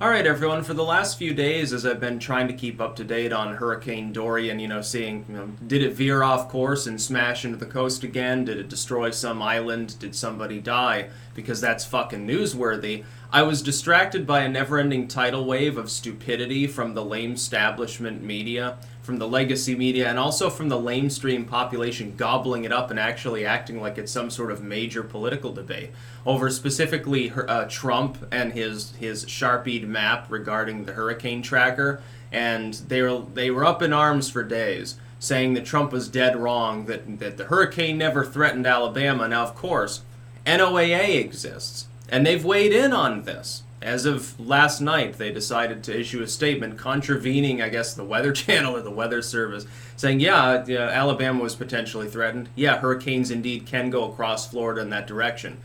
Alright everyone, for the last few days as I've been trying to keep up to date on Hurricane Dorian, seeing, did it veer off course and smash into the coast again? Did it destroy some island? Did somebody die? Because that's fucking newsworthy. I was distracted by a never-ending tidal wave of stupidity from the lame establishment media, from the legacy media, and also from the Lamestream population gobbling it up and actually acting like it's some sort of major political debate over specifically Trump and his sharpied map regarding the hurricane tracker. And they were up in arms for days, saying that Trump was dead wrong, that the hurricane never threatened Alabama. Now, of course, NOAA exists, and they've weighed in on this. As of last night, they decided to issue a statement contravening, I guess, the Weather Channel or the Weather Service, saying, yeah, Alabama was potentially threatened. Yeah, hurricanes indeed can go across Florida in that direction.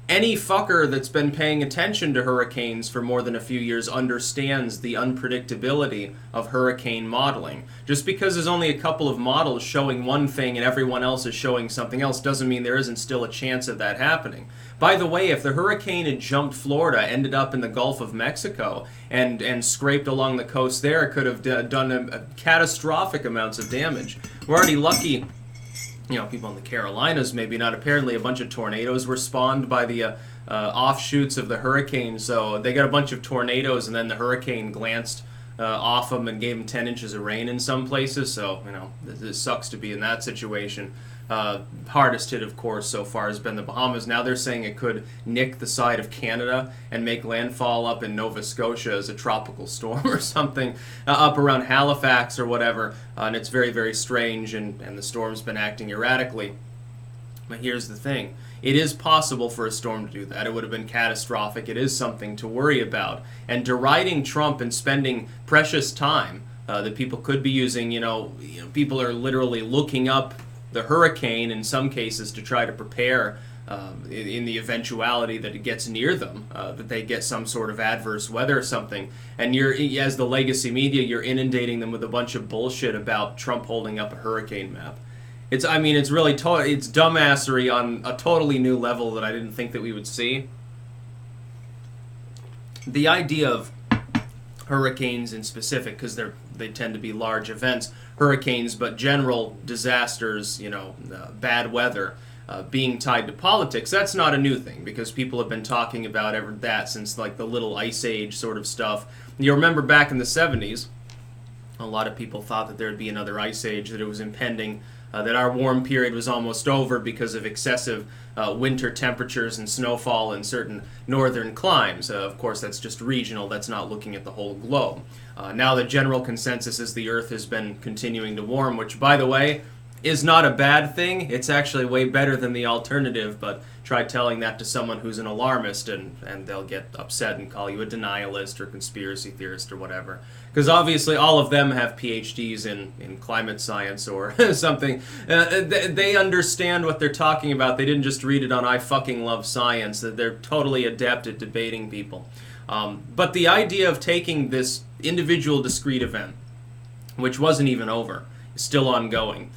Any fucker that's been paying attention to hurricanes for more than a few years understands the unpredictability of hurricane modeling. Just because there's only a couple of models showing one thing and everyone else is showing something else doesn't mean there isn't still a chance of that happening. By the way, if the hurricane had jumped Florida, ended up in the Gulf of Mexico, and scraped along the coast there, it could have done catastrophic amounts of damage. We're already lucky. People in the Carolinas, maybe not. Apparently, a bunch of tornadoes were spawned by the offshoots of the hurricane. So they got a bunch of tornadoes, and then the hurricane glanced off them and gave them 10 inches of rain in some places. So, this sucks to be in that situation. Hardest hit, of course, so far has been the Bahamas. Now they're saying it could nick the side of Canada and make landfall up in Nova Scotia as a tropical storm or something, up around Halifax or whatever. And it's very, very strange, and the storm's been acting erratically. But here's the thing. It is possible for a storm to do that. It would have been catastrophic. It is something to worry about. And deriding Trump and spending precious time that people could be using, people are literally looking up the hurricane in some cases to try to prepare in the eventuality that it gets near them, that they get some sort of adverse weather or something. And as the legacy media, you're inundating them with a bunch of bullshit about Trump holding up a hurricane map. It's really it's dumbassery on a totally new level that I didn't think that we would see. The idea of hurricanes in specific, because they tend to be large events, hurricanes, but general disasters, bad weather, being tied to politics, that's not a new thing, because people have been talking about that since like the Little Ice Age sort of stuff. You remember back in the 70s, a lot of people thought that there'd be another ice age, that it was impending, that our warm period was almost over because of excessive winter temperatures and snowfall in certain northern climes. Of course, that's just regional. That's not looking at the whole globe. Now the general consensus is the Earth has been continuing to warm, which, by the way, is not a bad thing. It's actually way better than the alternative, but try telling that to someone who's an alarmist and they'll get upset and call you a denialist or conspiracy theorist or whatever. Because obviously all of them have PhDs in climate science or something. They understand what they're talking about. They didn't just read it on I fucking love science. They're totally adept at debating people. But the idea of taking this individual discrete event, which wasn't even over, is still ongoing.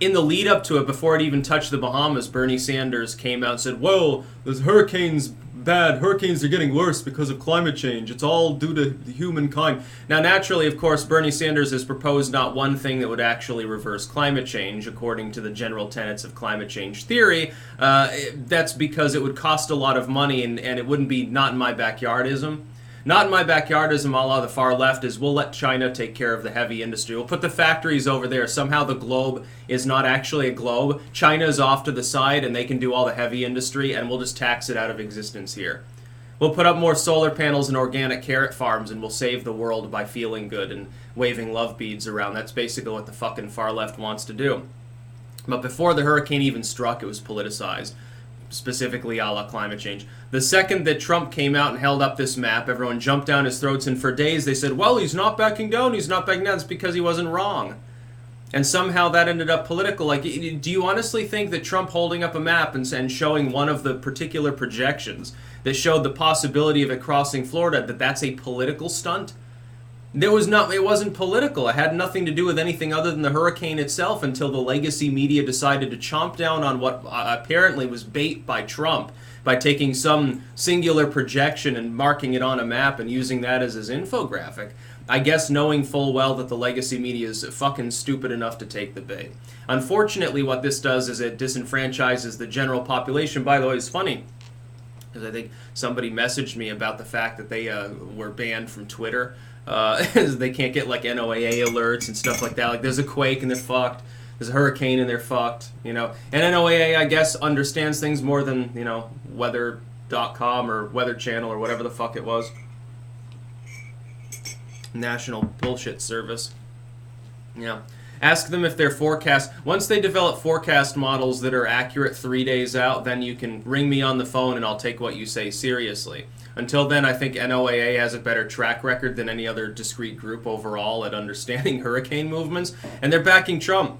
In the lead up to it, before it even touched the Bahamas, Bernie Sanders came out and said, well, this hurricane's bad. Hurricanes are getting worse because of climate change. It's all due to humankind. Now, naturally, of course, Bernie Sanders has proposed not one thing that would actually reverse climate change, according to the general tenets of climate change theory. That's because it would cost a lot of money, and it wouldn't be not in my backyardism. Not in my backyardism, a la the far left, is we'll let China take care of the heavy industry. We'll put the factories over there. Somehow the globe is not actually a globe. China's off to the side and they can do all the heavy industry, and we'll just tax it out of existence here. We'll put up more solar panels and organic carrot farms, and we'll save the world by feeling good and waving love beads around. That's basically what the fucking far left wants to do. But before the hurricane even struck, it was politicized, specifically a la climate change. The second that Trump came out and held up this map, everyone jumped down his throats, and for days they said, well, he's not backing down, he's not backing down. It's because he wasn't wrong. And somehow that ended up political. Like, do you honestly think that Trump holding up a map and showing one of the particular projections that showed the possibility of it crossing Florida, that's a political stunt? It wasn't political. It had nothing to do with anything other than the hurricane itself until the legacy media decided to chomp down on what apparently was bait by Trump by taking some singular projection and marking it on a map and using that as his infographic. I guess knowing full well that the legacy media is fucking stupid enough to take the bait. Unfortunately, what this does is it disenfranchises the general population. By the way, it's funny, because I think somebody messaged me about the fact that they were banned from Twitter. They can't get like NOAA alerts and stuff like that. Like there's a quake and they're fucked. There's a hurricane and they're fucked. And NOAA, I guess, understands things more than, weather.com or Weather Channel or whatever the fuck it was. National bullshit service. Yeah. Ask them if their forecast, once they develop forecast models that are accurate 3 days out, then you can ring me on the phone and I'll take what you say seriously. Until then, I think NOAA has a better track record than any other discrete group overall at understanding hurricane movements, and they're backing Trump.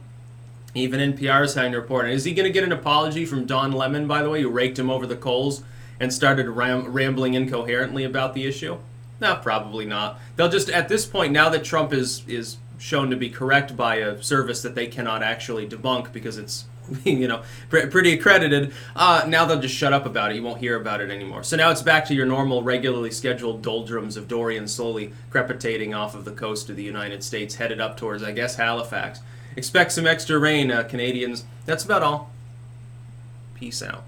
Even NPR is having to report. Is he going to get an apology from Don Lemon, by the way, who raked him over the coals and started rambling incoherently about the issue? No, probably not. They'll just, at this point, now that Trump is shown to be correct by a service that they cannot actually debunk because it's, pretty accredited, now they'll just shut up about it. You won't hear about it anymore. So now it's back to your normal, regularly scheduled doldrums of Dorian slowly crepitating off of the coast of the United States, headed up towards, I guess, Halifax. Expect some extra rain, Canadians. That's about all. Peace out.